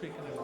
speaking of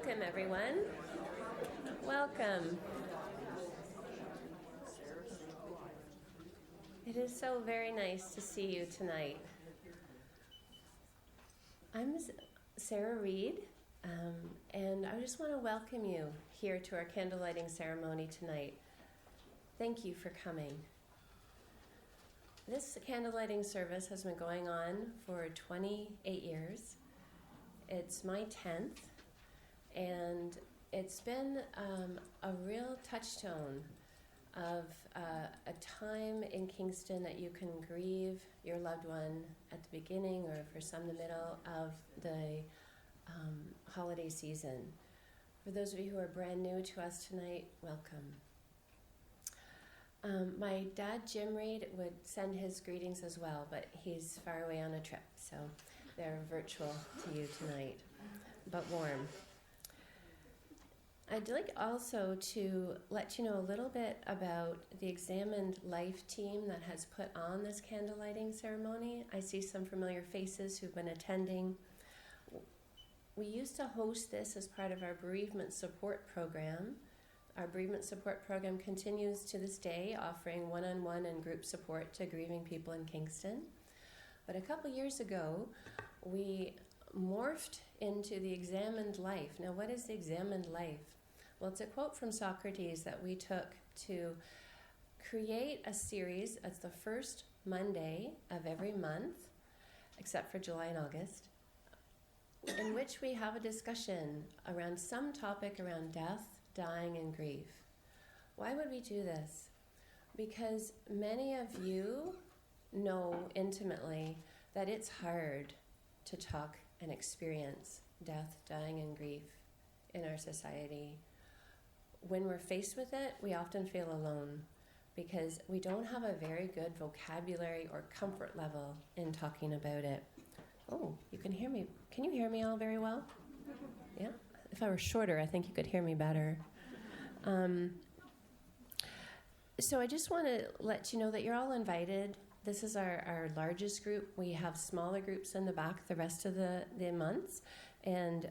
Welcome, everyone. Welcome. It is so very nice to see you tonight. I'm Sarah Reid, and I just want to welcome you here to our candle lighting ceremony tonight. Thank you for coming. This candle lighting service has been going on for 28 years. It's my 10th, and it's been a real touchstone of a time in Kingston that you can grieve your loved one at the beginning or for some the middle of the holiday season. For those of you who are brand new to us tonight, welcome. My dad, Jim Reid, would send his greetings as well, but he's far away on a trip, so they're virtual to you tonight, but warm. I'd like also to let you know a little bit about the Examined Life team that has put on this candle lighting ceremony. I see some familiar faces who've been attending. We used to host this as part of our Bereavement Support Program. Our Bereavement Support Program continues to this day, offering one-on-one and group support to grieving people in Kingston. But a couple years ago, we morphed into the Examined Life. Now, what is the Examined Life? Well, it's a quote from Socrates that we took to create a series. It's the first Monday of every month, except for July and August, in which we have a discussion around some topic around death, dying, and grief. Why would we do this? Because many of you know intimately that it's hard to talk and experience death, dying, and grief in our society. When we're faced with it, we often feel alone because we don't have a very good vocabulary or comfort level in talking about it. Oh, you can hear me. Can you hear me all very well? Yeah? If I were shorter, I think you could hear me better. So I just want to let you know that you're all invited. This is our largest group. We have smaller groups in the back the rest of the months. And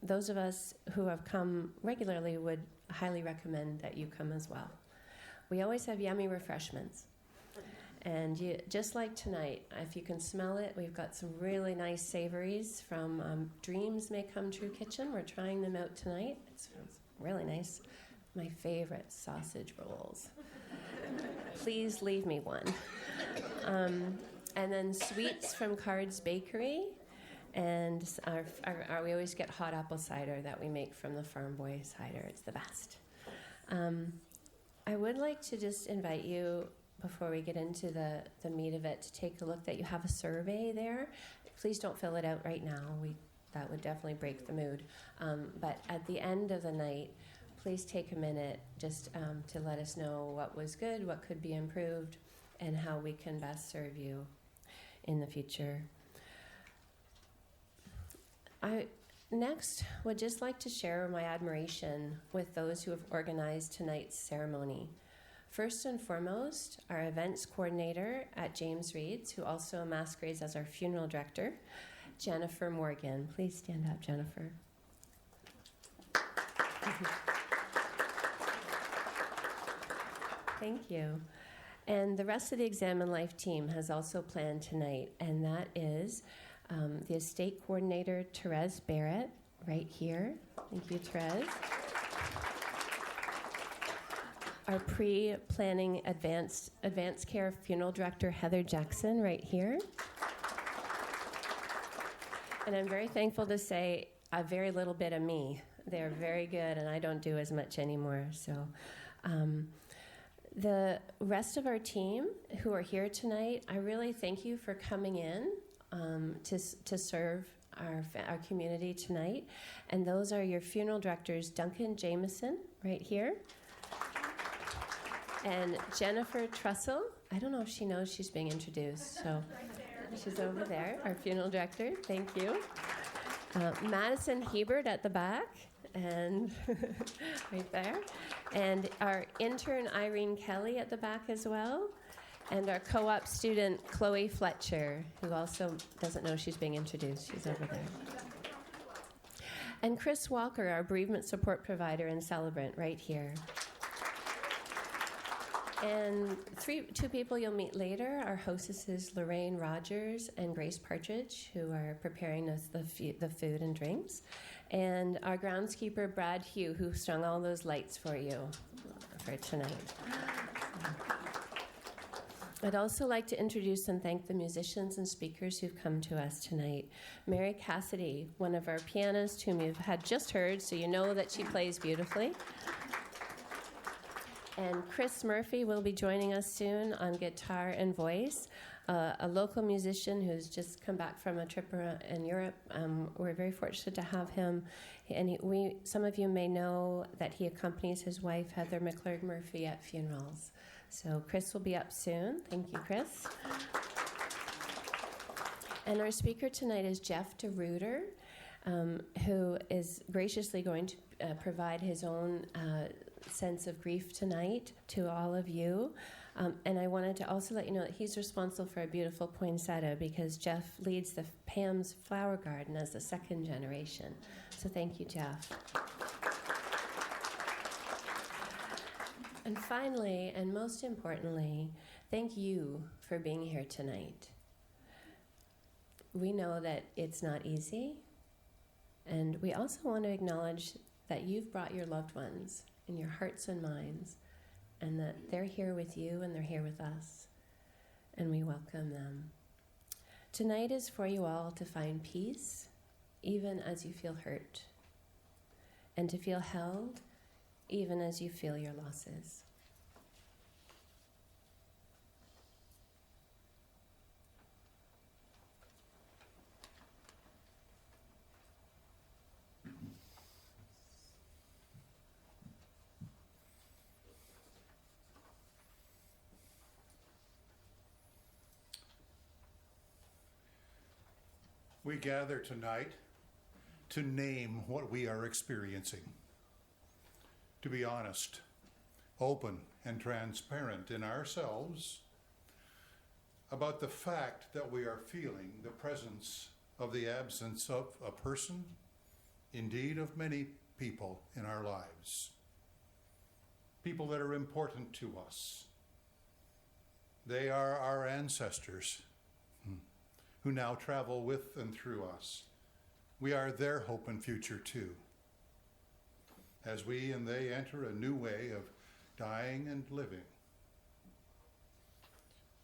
those of us who have come regularly would highly recommend that you come as well. We always have yummy refreshments. And just like tonight, if you can smell it, we've got some really nice savories from Dreams May Come True Kitchen. We're trying them out tonight. It smells really nice. My favorite sausage rolls. Please leave me one. And then sweets from Card's Bakery. And we always get hot apple cider that we make from the Farm Boy cider. It's the best. I would like to just invite you, before we get into the meat of it, to take a look that you have a survey there. Please don't fill it out right now. That would definitely break the mood. But at the end of the night, please take a minute just to let us know what was good, what could be improved, and how we can best serve you in the future. I next would just like to share my admiration with those who have organized tonight's ceremony. First and foremost, our events coordinator at James Reid's, who also masquerades as our funeral director, Jennifer Morgan. Please stand up, Jennifer. Thank you. And the rest of the Examine Life team has also planned tonight, and that is the estate coordinator, Therese Barrett, right here. Thank you, Therese. Our pre-planning advanced care funeral director, Heather Jackson, right here. And I'm very thankful to say a very little bit of me. They're very good, and I don't do as much anymore. So the rest of our team who are here tonight, I really thank you for coming in to serve our community tonight. And those are your funeral directors, Duncan Jameson, right here. And Jennifer Trussell. I don't know if she knows she's being introduced, so she's over there, our funeral director. Thank you. Madison Hebert at the back, and right there. And our intern, Irene Kelly, at the back as well. And our co-op student, Chloe Fletcher, who also doesn't know she's being introduced. She's over there. And Chris Walker, our bereavement support provider and celebrant, right here. And two people you'll meet later, our hostesses Lorraine Rogers and Grace Partridge, who are preparing us the food and drinks, and our groundskeeper Brad Hugh, who strung all those lights for you for tonight. I'd also like to introduce and thank the musicians and speakers who've come to us tonight. Mary Cassidy, one of our pianists whom you've had just heard, so you know that she plays beautifully. And Chris Murphy will be joining us soon on guitar and voice, a local musician who's just come back from a trip in Europe. We're very fortunate to have him. And some of you may know that he accompanies his wife, Heather McClurg Murphy, at funerals. So Chris will be up soon. Thank you, Chris. And our speaker tonight is Jeff DeRuiter, who is graciously going to provide his own sense of grief tonight to all of you. And I wanted to also let you know that he's responsible for a beautiful poinsettia because Jeff leads the Pam's Flower Garden as the second generation. So thank you, Jeff. And finally, and most importantly, thank you for being here tonight. We know that it's not easy, and we also want to acknowledge that you've brought your loved ones in your hearts and minds, and that they're here with you and they're here with us, and we welcome them. Tonight is for you all to find peace, even as you feel hurt, and to feel held, even as you feel your losses. We gather tonight to name what we are experiencing, to be honest, open, and transparent in ourselves about the fact that we are feeling the presence of the absence of a person, indeed of many people in our lives, people that are important to us. They are our ancestors who now travel with and through us. We are their hope and future too, as we and they enter a new way of dying and living.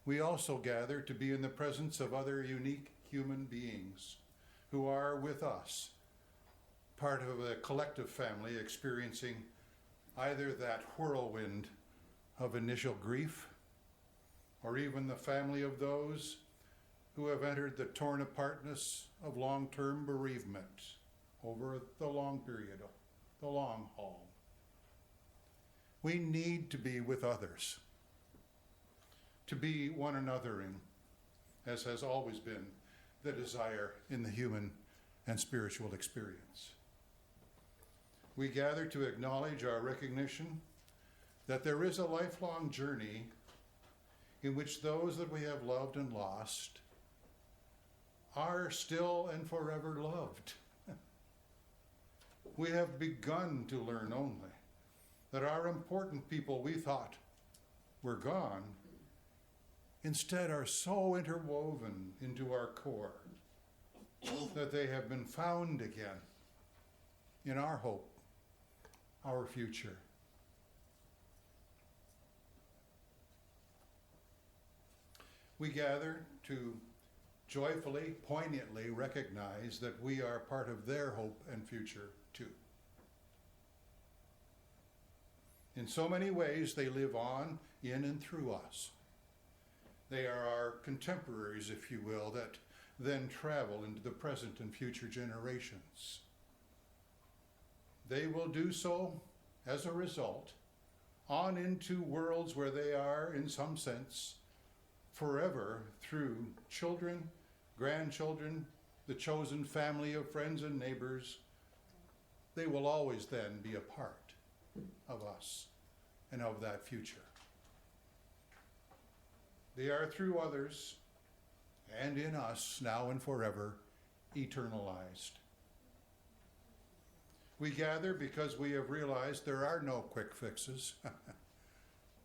We also gather to be in the presence of other unique human beings who are with us, part of a collective family experiencing either that whirlwind of initial grief, or even the family of those who have entered the torn apartness of long-term bereavement over the long period, the long haul. We need to be with others, to be one another in, as has always been the desire in the human and spiritual experience. We gather to acknowledge our recognition that there is a lifelong journey in which those that we have loved and lost are still and forever loved. We have begun to learn only that our important people we thought were gone instead are so interwoven into our core that they have been found again in our hope, our future. We gather to joyfully, poignantly recognize that we are part of their hope and future too. In so many ways, they live on, in and through us. They are our contemporaries, if you will, that then travel into the present and future generations. They will do so, as a result, on into worlds where they are, in some sense, forever through children, grandchildren, the chosen family of friends and neighbors. They will always then be a part of us and of that future. They are through others and in us, now and forever, eternalized. We gather because we have realized there are no quick fixes,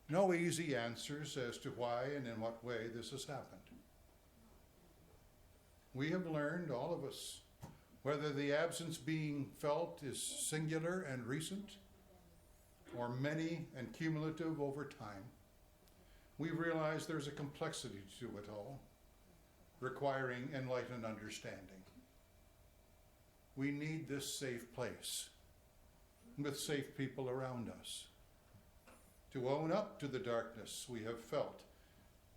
no easy answers as to why and in what way this has happened. We have learned, all of us, whether the absence being felt is singular and recent, or many and cumulative over time. We've realized there's a complexity to it all, requiring enlightened understanding. We need this safe place, with safe people around us, to own up to the darkness we have felt,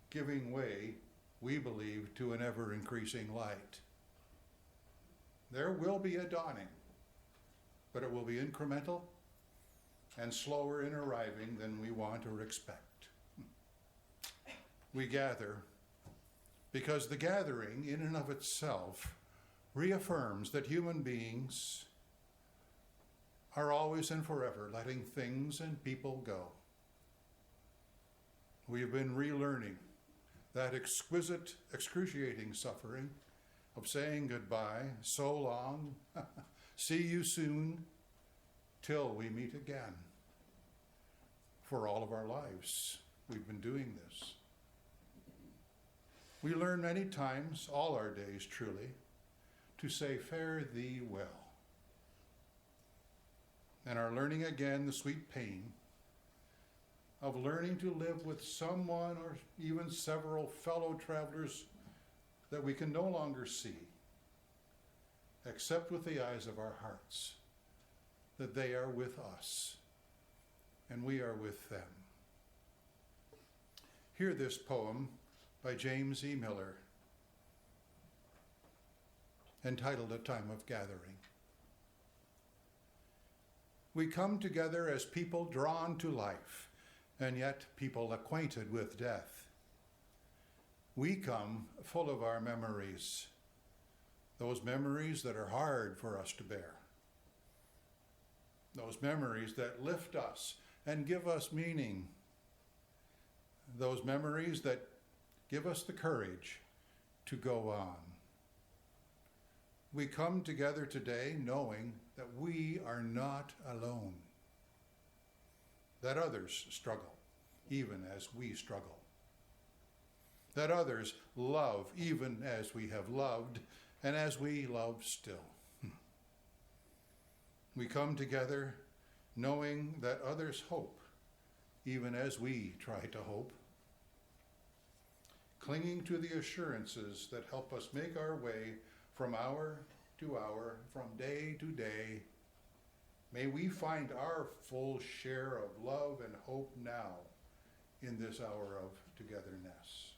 giving way, we believe, to an ever-increasing light. There will be a dawning, but it will be incremental and slower in arriving than we want or expect. We gather because the gathering in and of itself reaffirms that human beings are always and forever letting things and people go. We have been relearning that exquisite, excruciating suffering of saying goodbye, so long, see you soon, till we meet again. For all of our lives, we've been doing this. We learn many times, all our days truly, to say, fare thee well. And are learning again the sweet pain of learning to live with someone or even several fellow travelers that we can no longer see, except with the eyes of our hearts, that they are with us and we are with them. Hear this poem by James E. Miller, entitled A Time of Gathering. We come together as people drawn to life, and yet people acquainted with death. We come full of our memories, those memories that are hard for us to bear, those memories that lift us and give us meaning, those memories that give us the courage to go on. We come together today knowing that we are not alone, that others struggle even as we struggle, that others love even as we have loved and as we love still. We come together knowing that others hope even as we try to hope, clinging to the assurances that help us make our way from hour to hour, from day to day. May we find our full share of love and hope now in this hour of togetherness.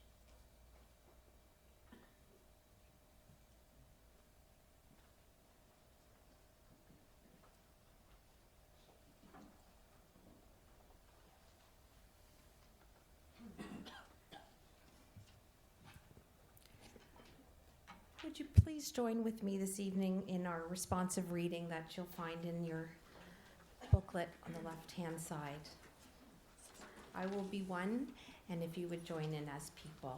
Would you please join with me this evening in our responsive reading that you'll find in your booklet on the left-hand side. I will be one, and if you would join in as people.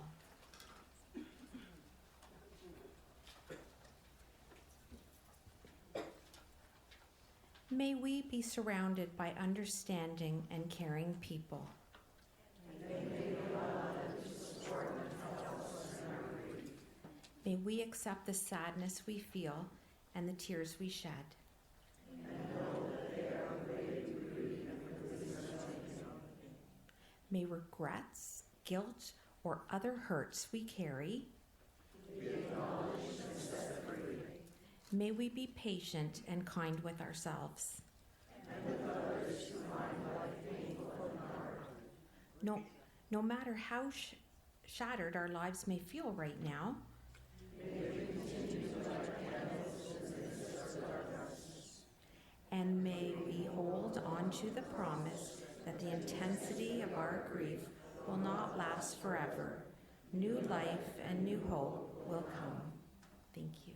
May we be surrounded by understanding and caring people. May we accept the sadness we feel and the tears we shed. May regrets, guilt, or other hurts we carry be acknowledged and set free. May we be patient and kind with ourselves. And with others who find life painful and hard. No matter how shattered our lives may feel right now, and may we hold on to the promise that the intensity of our grief will not last forever. New life and new hope will come. Thank you.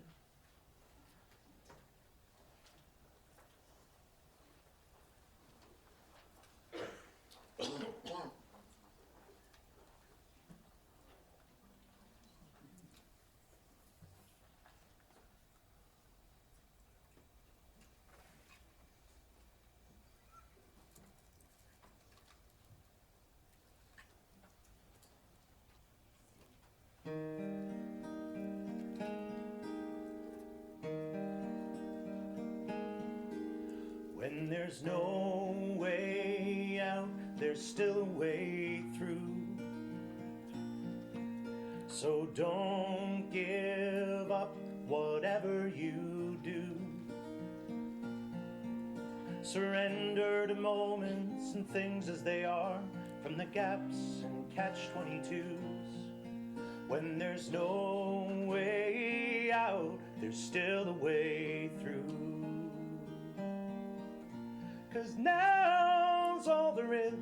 When there's no way out, there's still a way through. So don't give up whatever you do. Surrender to moments and things as they are, from the gaps and catch-22s. When there's no way out, there's still a way through. 'Cause now's all there is,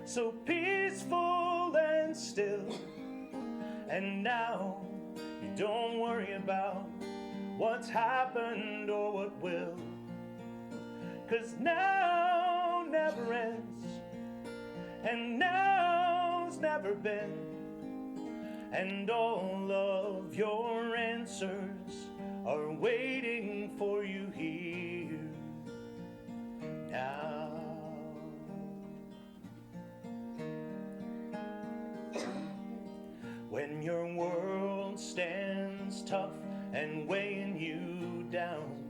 so peaceful and still. And now you don't worry about what's happened or what will. 'Cause now never ends, and now's never been. And all of your answers are waiting for you here now. When your world stands tough and weighing you down,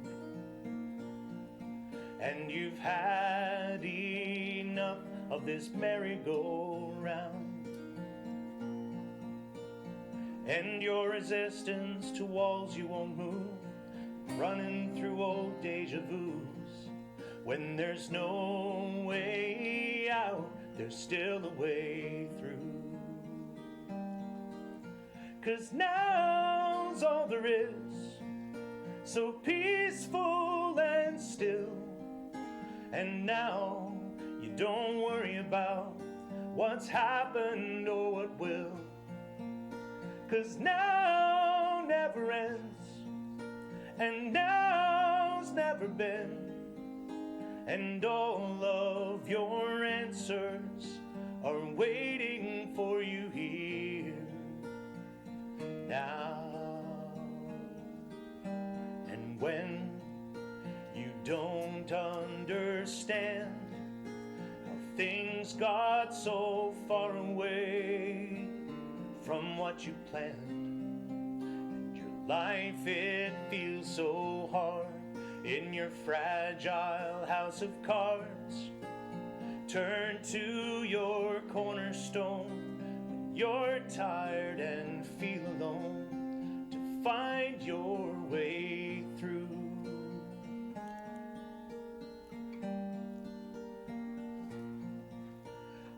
and you've had enough of this merry-go-round, and your resistance to walls you won't move, running through old deja vus. When there's no way out, there's still a way through. 'Cause now's all there is, so peaceful and still. And now you don't worry about what's happened or what will. 'Cause now never ends, and now's never been. And all of your answers are waiting for you here now. And when you don't understand how things got so far away from what you planned, and your life, it feels so hard in your fragile house of cards, turn to your cornerstone when you're tired and feel alone, to find your way through.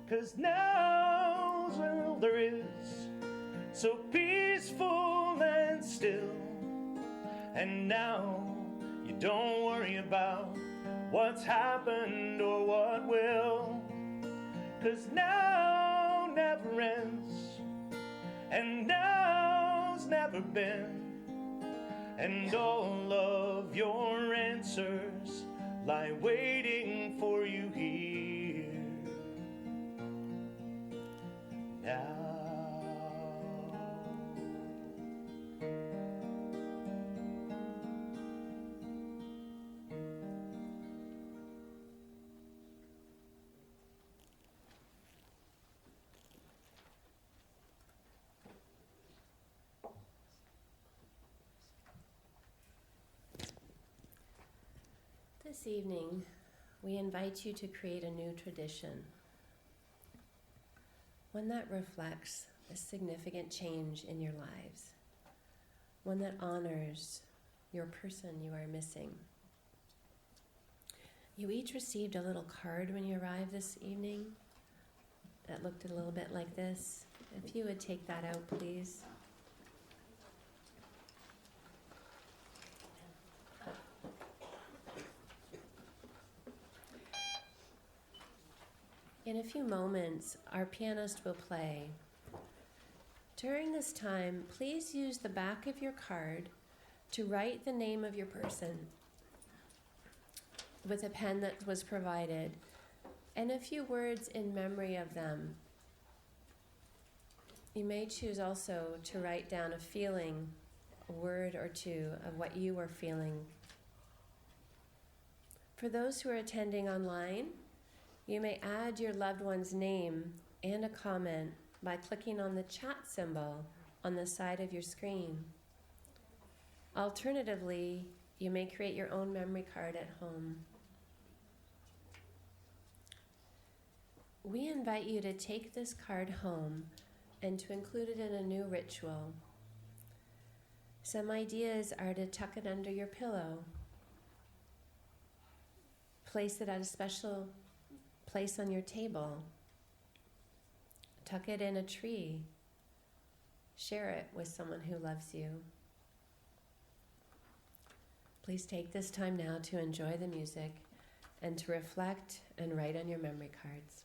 'Cause now's all there is, so peaceful and still. And now you don't worry about what's happened or what will. 'Cause now never ends, and now's never been. And all of your answers lie waiting for you here now. This evening, we invite you to create a new tradition, one that reflects a significant change in your lives, one that honors your person you are missing. You each received a little card when you arrived this evening that looked a little bit like this. If you would take that out, please. In a few moments, our pianist will play. During this time, please use the back of your card to write the name of your person with a pen that was provided, and a few words in memory of them. You may choose also to write down a feeling, a word or two of what you were feeling. For those who are attending online, you may add your loved one's name and a comment by clicking on the chat symbol on the side of your screen. Alternatively, you may create your own memory card at home. we invite you to take this card home and to include it in a new ritual. Some ideas are to tuck it under your pillow, place it at a special place on your table, tuck it in a tree, share it with someone who loves you. Please take this time now to enjoy the music and to reflect and write on your memory cards.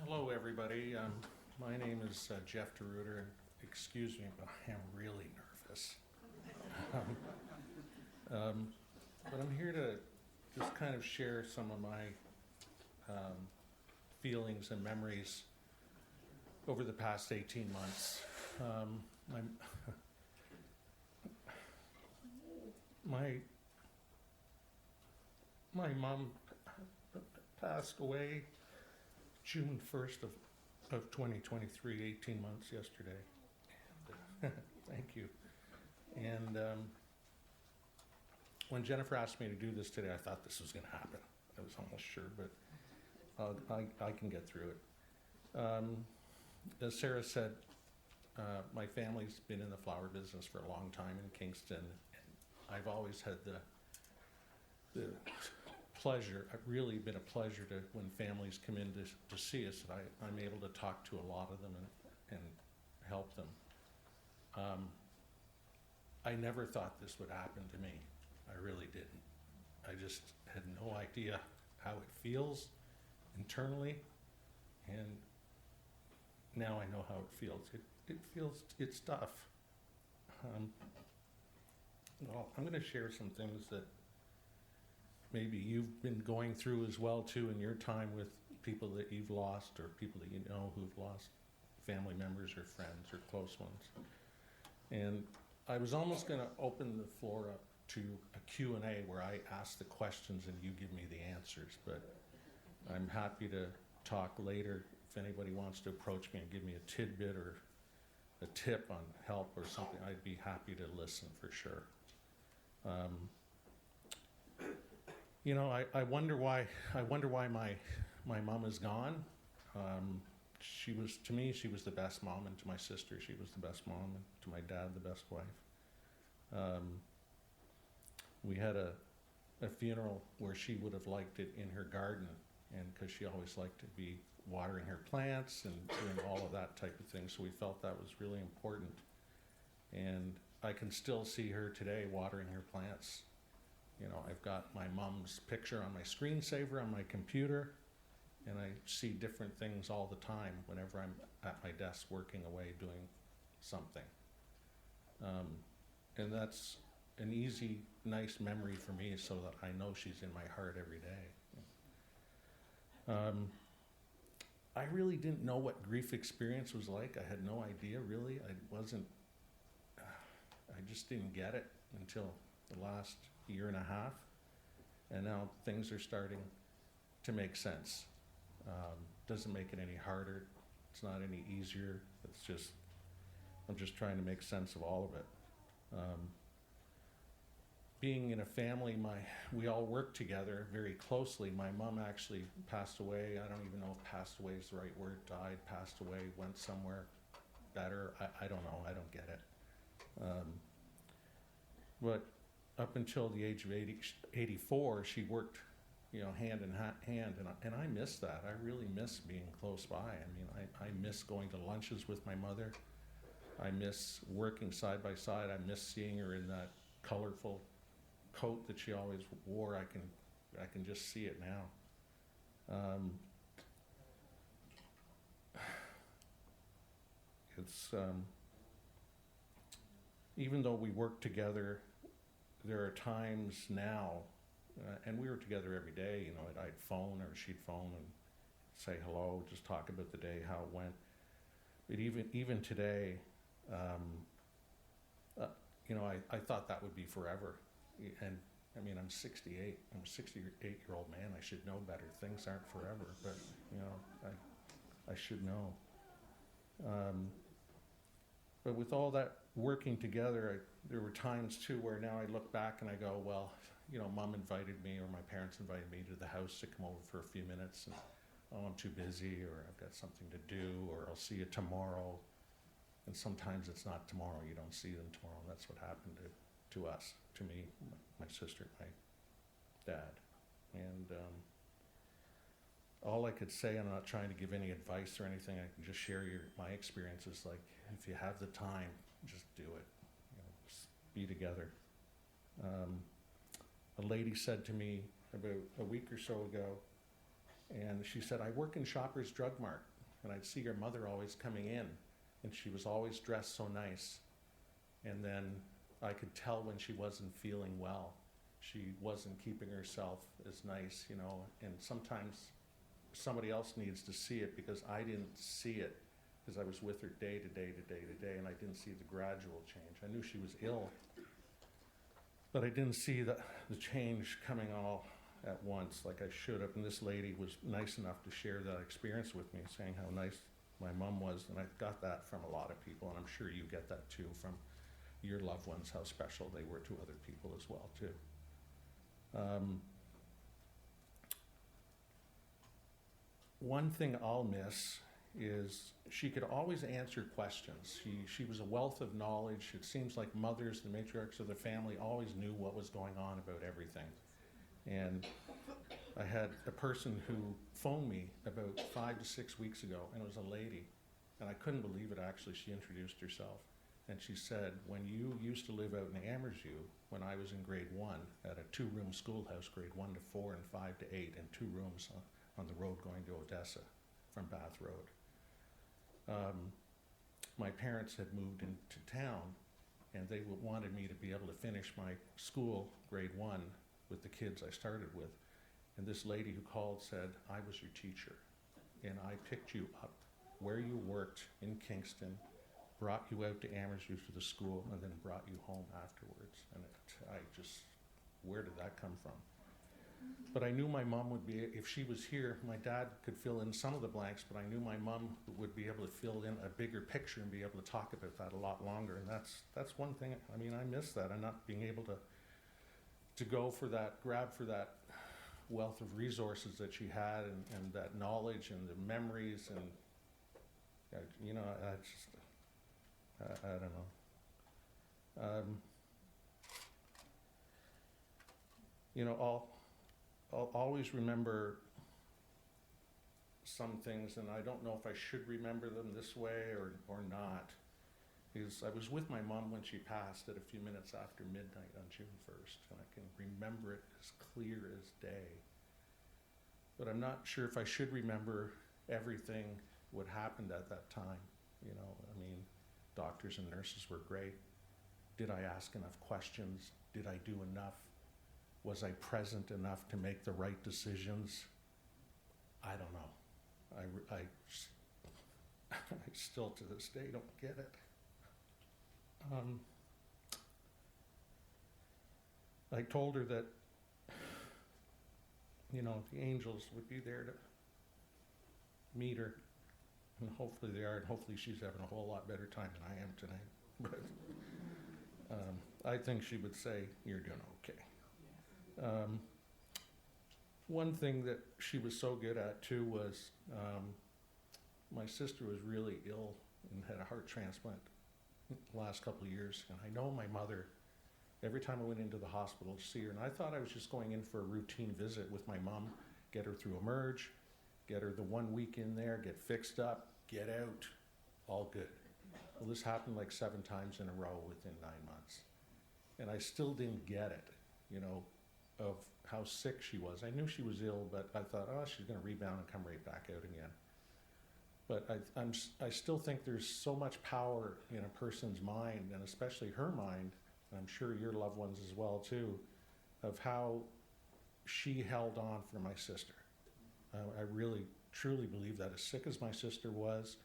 Hello, everybody. My name is Jeff DeRuiter, and excuse me, but I am really nervous. But I'm here to just kind of share some of my feelings and memories over the past 18 months. My mom passed away June 1st of 2023, 18 months yesterday. Thank you. And when Jennifer asked me to do this today, I thought this was going to happen. I was almost sure, but I can get through it. As Sarah said, my family's been in the flower business for a long time in Kingston. And I've always had the pleasure, really been a pleasure to, when families come in to see us, that I'm able to talk to a lot of them and help them. I never thought this would happen to me. I really didn't. I just had no idea how it feels internally, and now I know how it feels. It's tough. Well, I'm going to share some things that maybe you've been going through as well too in your time with people that you've lost or people that you know who've lost family members or friends or close ones. And I was almost going to open the floor up to a Q&A where I ask the questions and you give me the answers, but I'm happy to talk later if anybody wants to approach me and give me a tidbit or a tip on help or something. I'd be happy to listen for sure. You know, I wonder why my mom is gone. She was, to me, she was the best mom, and to my sister, she was the best mom, and to my dad, the best wife. We had a funeral where she would have liked it in her garden, and because she always liked to be watering her plants and doing all of that type of thing, so we felt that was really important. And I can still see her today watering her plants. You know, I've got my mom's picture on my screensaver on my computer, and I see different things all the time whenever I'm at my desk working away doing something. And that's an easy, nice memory for me so that I know she's in my heart every day. I really didn't know what grief experience was like. I had no idea, really. I just didn't get it until the last year and a half. And now things are starting to make sense. Doesn't make it any harder. It's not any easier. It's just, I'm just trying to make sense of all of it. Being in a family, we all work together very closely. My mom actually passed away. I don't even know if passed away is the right word. Died, passed away, went somewhere better. I don't know. I don't get it. But up until the age of 84, she worked, you know, hand in hand, and I miss that. I really miss being close by. I mean, I miss going to lunches with my mother. I miss working side by side. I miss seeing her in that colorful coat that she always wore. I can just see it now. It's even though we work together, there are times now, and we were together every day. You know, I'd phone or she'd phone and say hello, just talk about the day, how it went. But even today, you know, I thought that would be forever. And I mean, I'm 68. I'm a 68-year-old man. I should know better. Things aren't forever, but you know, I should know. But with all that working together, there were times too where now I look back and I go, well, you know, Mom invited me or my parents invited me to the house to come over for a few minutes, and oh, I'm too busy, or I've got something to do, or I'll see you tomorrow. And sometimes it's not tomorrow. You don't see them tomorrow. That's what happened to us, to me, my sister, my dad. And all I could say, I'm not trying to give any advice or anything, I can just share my experiences. Like, if you have the time, just do it. You know, just be together. A lady said to me about a week or so ago, and she said, I work in Shoppers Drug Mart, and I'd see your mother always coming in, and she was always dressed so nice. And then I could tell when she wasn't feeling well. She wasn't keeping herself as nice, you know, and sometimes somebody else needs to see it, because I didn't see it, because I was with her day to day to day to day, and I didn't see the gradual change. I knew she was ill, but I didn't see the change coming all at once like I should have. And this lady was nice enough to share that experience with me, saying how nice my mom was. And I got that from a lot of people, and I'm sure you get that too from your loved ones, how special they were to other people as well too. One thing I'll miss is she could always answer questions. She was a wealth of knowledge. It seems like mothers, the matriarchs of the family, always knew what was going on about everything. And I had a person who phoned me about 5 to 6 weeks ago, and it was a lady, and I couldn't believe it. Actually, she introduced herself, And she said, when you used to live out in Amersview, when I was in grade 1, at a 2-room schoolhouse, grade 1 to 4 and 5 to 8, and 2 rooms on the road going to Odessa from Bath Road. My parents had moved into town, and they wanted me to be able to finish my school, grade 1, with the kids I started with. And this lady who called said, I was your teacher, and I picked you up where you worked in Kingston, brought you out to Amersview to the school, and then brought you home afterwards. And where did that come from? But I knew my mom would be, if she was here, my dad could fill in some of the blanks, but I knew my mom would be able to fill in a bigger picture and be able to talk about that a lot longer. And that's one thing, I mean, I miss that. I'm not being able to go for that, grab for that wealth of resources that she had, and that knowledge and the memories, and you know, I don't know. You know, I'll always remember some things, and I don't know if I should remember them this way or not. Because I was with my mom when she passed at a few minutes after midnight on June 1st, and I can remember it as clear as day. But I'm not sure if I should remember everything what happened at that time. You know, I mean, doctors and nurses were great. Did I ask enough questions? Did I do enough? Was I present enough to make the right decisions? I don't know. I still to this day don't get it. I told her that, you know, the angels would be there to meet her, and hopefully they are, and hopefully she's having a whole lot better time than I am tonight. But I think she would say, you're doing okay. One thing that she was so good at too was, my sister was really ill and had a heart transplant the last couple of years, and I know my mother, every time I went into the hospital to see her, and I thought I was just going in for a routine visit with my mom, get her through emerge, get her the 1 week in there, get fixed up, get out, all good. Well, this happened like 7 times in a row within 9 months, and I still didn't get it, you know, of how sick she was. I knew she was ill, but I thought, oh, she's going to rebound and come right back out again. But I still think there's so much power in a person's mind, and especially her mind, and I'm sure your loved ones as well too, of how she held on for my sister. I really, truly believe that. As sick as my sister was,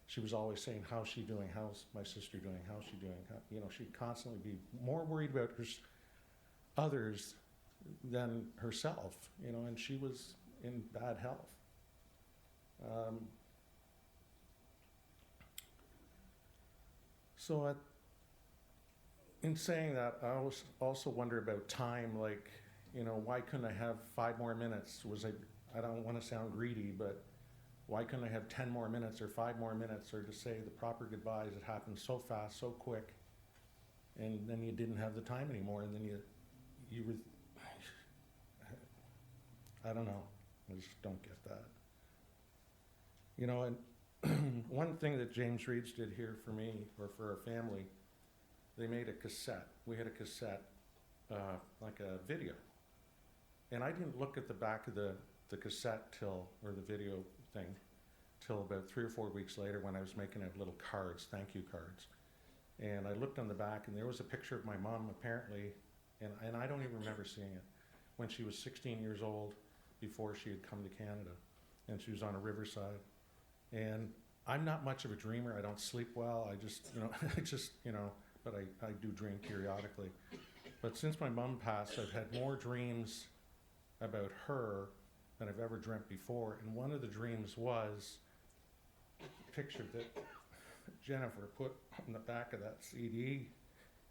she was always saying, how's she doing? How's my sister doing? How's she doing? You know, she'd constantly be more worried about others than herself, you know, and she was in bad health. So in saying that, I also wonder about time, like, you know, why couldn't I have 5 more minutes? I don't want to sound greedy, but why couldn't I have 10 more minutes or 5 more minutes, or to say the proper goodbyes? It happened so fast, so quick, and then you didn't have the time anymore, and then you were, I don't know, I just don't get that. You know, and one thing that James Reid did here for me, or for our family, they made a cassette. We had a cassette, like a video. And I didn't look at the back of the cassette or the video thing, till about 3 or 4 weeks later when I was making out little cards, thank you cards. And I looked on the back, and there was a picture of my mom, apparently, and I don't even remember seeing it, when she was 16 years old, before she had come to Canada. And she was on a riverside. And I'm not much of a dreamer. I don't sleep well. I just, but I do dream periodically. But since my mom passed, I've had more dreams about her than I've ever dreamt before. And one of the dreams was a picture that Jennifer put on the back of that CD.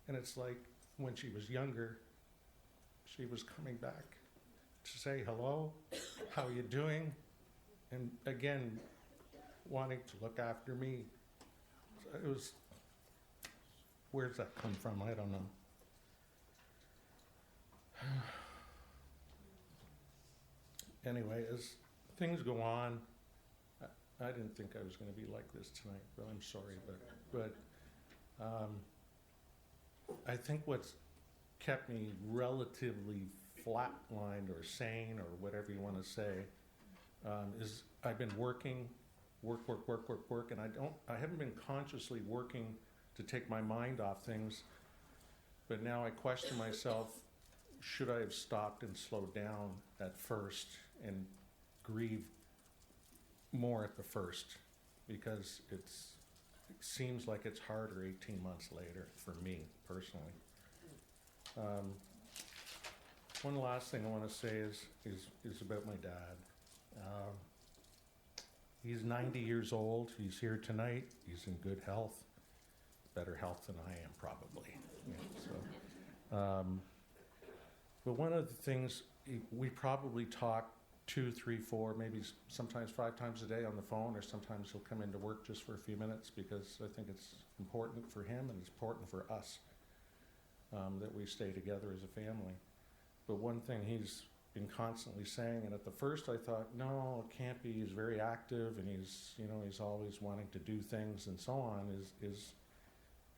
And it's like when she was younger, she was coming back to say hello, how you doing? And again, wanting to look after me. So it was, where's that come from? I don't know. Anyway, as things go on, I didn't think I was going to be like this tonight, but I'm sorry. But I think what's kept me relatively flatlined or sane or whatever you want to say is I've been working, work, and I haven't been consciously working to take my mind off things, but now I question myself, should I have stopped and slowed down at first and grieve more at the first, because it seems like it's harder 18 months later for me personally. One last thing I want to say is about my dad. He's 90 years old. He's here tonight. He's in good health, better health than I am probably. Yeah, but one of the things, we probably talk 2, 3, 4, maybe sometimes 5 times a day on the phone, or sometimes he'll come into work just for a few minutes, because I think it's important for him and it's important for us that we stay together as a family. But one thing he's been constantly saying, and at the first I thought, no, it can't be, he's very active and he's always wanting to do things and so on, is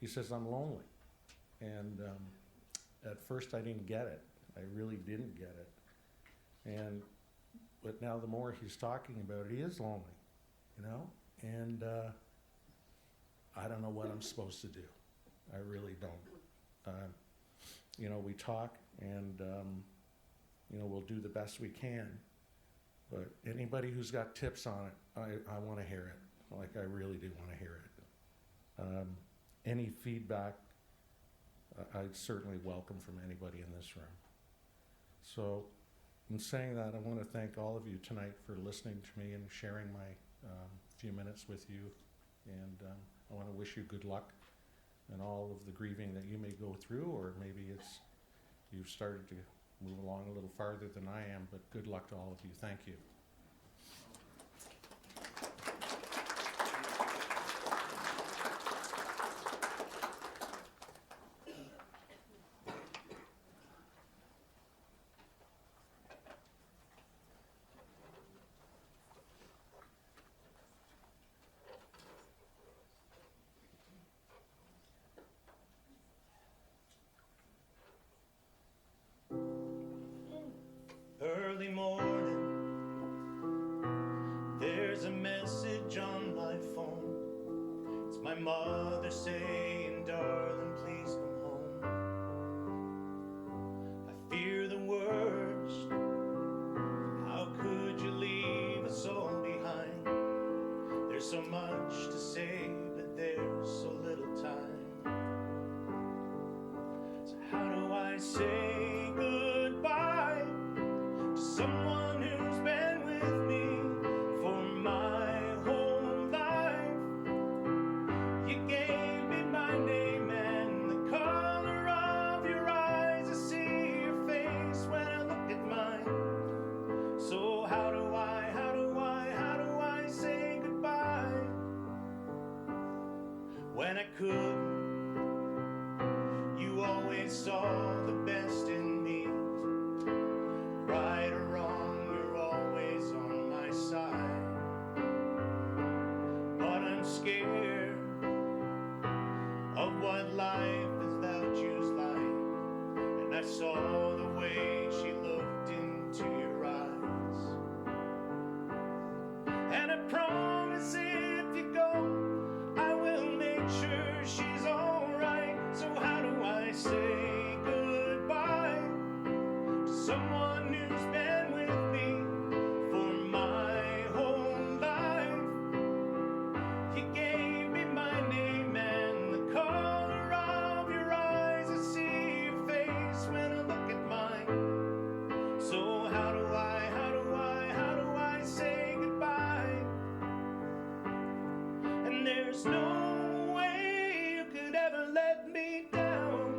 he says, I'm lonely. And at first I didn't get it. I really didn't get it. But now the more he's talking about it, he is lonely, and I don't know what I'm supposed to do. I really don't. We talk and, we'll do the best we can, but anybody who's got tips on it, I want to hear it. Like, I really do want to hear it. Any feedback, I'd certainly welcome from anybody in this room. So, in saying that, I want to thank all of you tonight for listening to me and sharing my few minutes with you. And I want to wish you good luck in all of the grieving that you may go through, or maybe you've started to move along a little farther than I am, but good luck to all of you. Thank you. Early morning, there's a message on my phone. It's my mother saying, darling, please come home. I fear the worst. How could you leave us all behind? There's so much to say, but there's so little time. So how do I say goodbye to someone who's been with me for my whole life? You gave me my name and the color of your eyes. I see your face when I look at mine. So how do I say goodbye when I couldn't? You always saw the best in me. Right or wrong, you're always on my side. But I'm scared of what life without you's like. And I saw the way she looked into your eyes. And I promise if you go, I will make sure she's alright. So how do I say goodbye to someone who's been with me for my whole life? You gave me my name and the color of your eyes. I see your face when I look at mine. So how do I say goodbye? And there's no way you could ever let me down.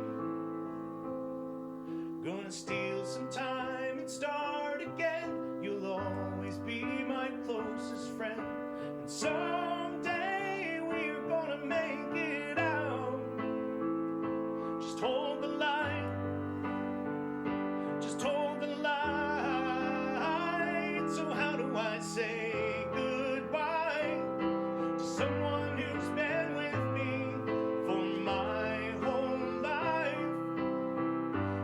Gonna steal some time and start again. You'll always be my closest friend. And someday we're gonna make it out. Just hold the line. Just hold the line. So how do I say goodbye to someone who's been with me for my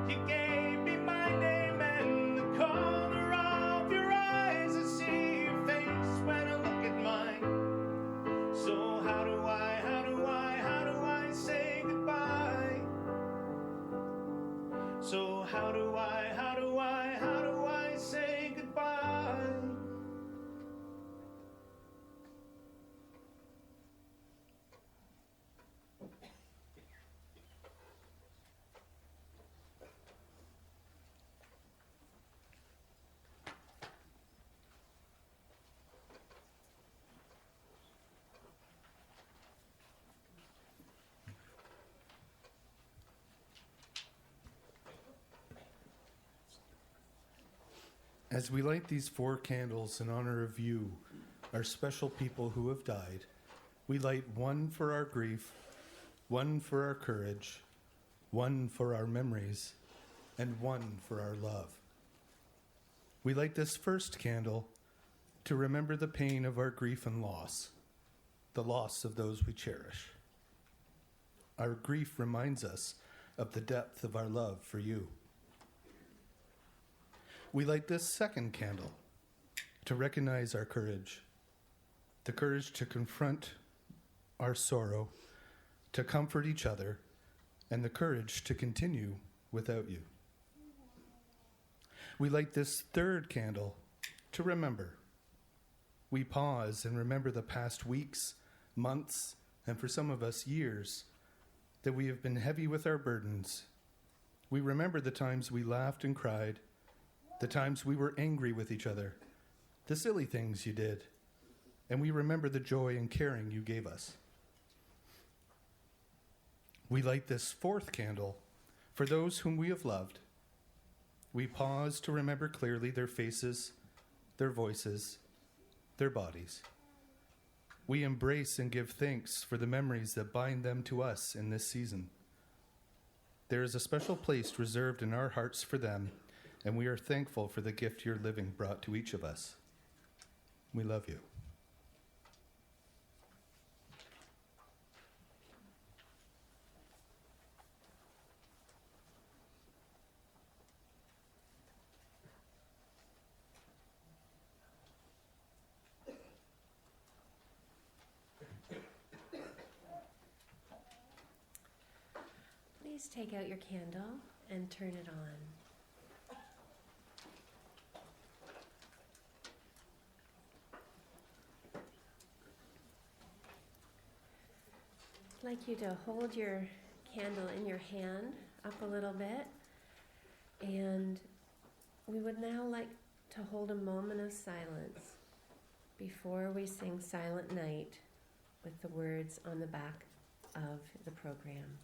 You gave me my name and the color of your eyes. I see your face when I look at mine. So how do I say goodbye? So how do I say goodbye? As we light these 4 candles in honor of you, our special people who have died, we light one for our grief, one for our courage, one for our memories, and one for our love. We light this first candle to remember the pain of our grief and loss, the loss of those we cherish. Our grief reminds us of the depth of our love for you. We light this second candle to recognize our courage, the courage to confront our sorrow, to comfort each other, and the courage to continue without you. We light this third candle to remember. We pause and remember the past weeks, months, and for some of us, years, that we have been heavy with our burdens. We remember the times we laughed and cried, the times we were angry with each other, the silly things you did, and we remember the joy and caring you gave us. We light this fourth candle for those whom we have loved. We pause to remember clearly their faces, their voices, their bodies. We embrace and give thanks for the memories that bind them to us in this season. There is a special place reserved in our hearts for them, and we are thankful for the gift your living brought to each of us. We love you. Please take out your candle and turn it on. I'd like you to hold your candle in your hand up a little bit, and we would now like to hold a moment of silence before we sing Silent Night with the words on the back of the program.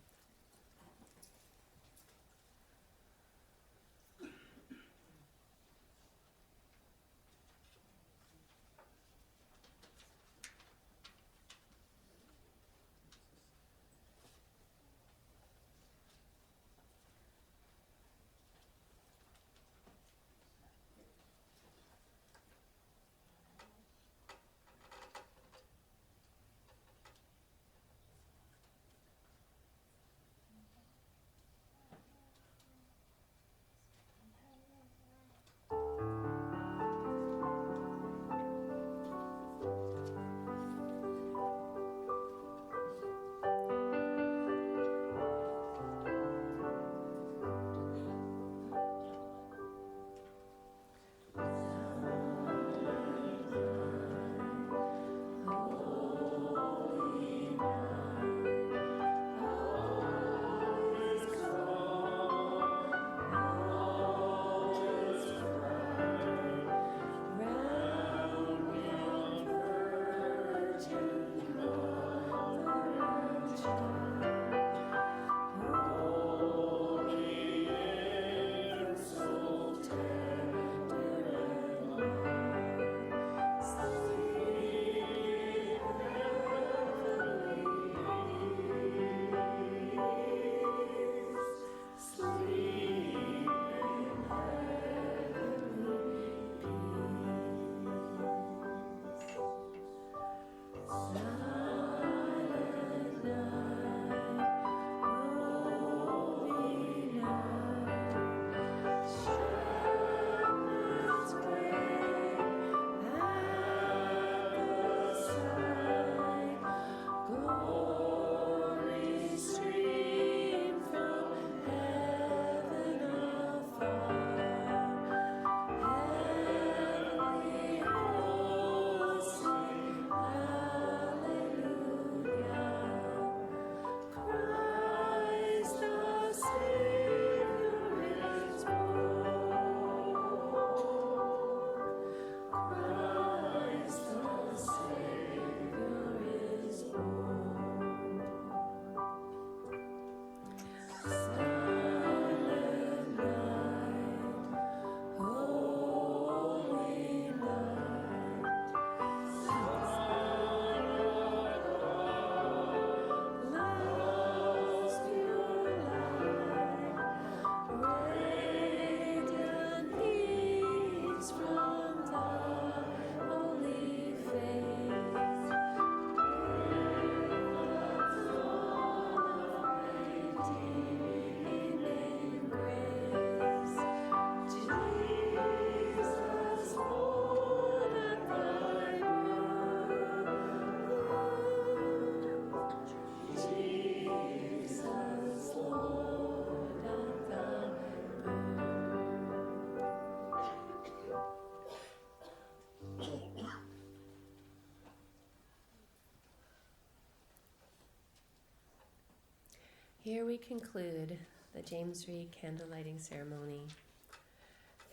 Here we conclude the James Reid candle lighting ceremony.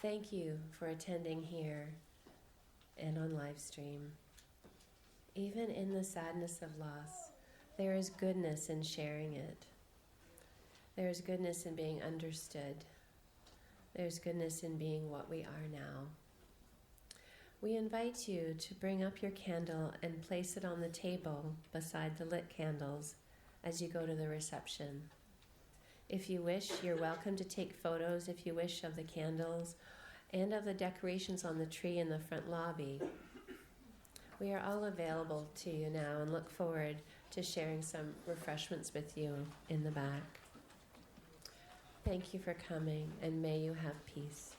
Thank you for attending here and on live stream. Even in the sadness of loss, there is goodness in sharing it. There is goodness in being understood. There's goodness in being what we are now. We invite you to bring up your candle and place it on the table beside the lit candles as you go to the reception. If you wish, you're welcome to take photos, if you wish, of the candles and of the decorations on the tree in the front lobby. We are all available to you now and look forward to sharing some refreshments with you in the back. Thank you for coming, and may you have peace.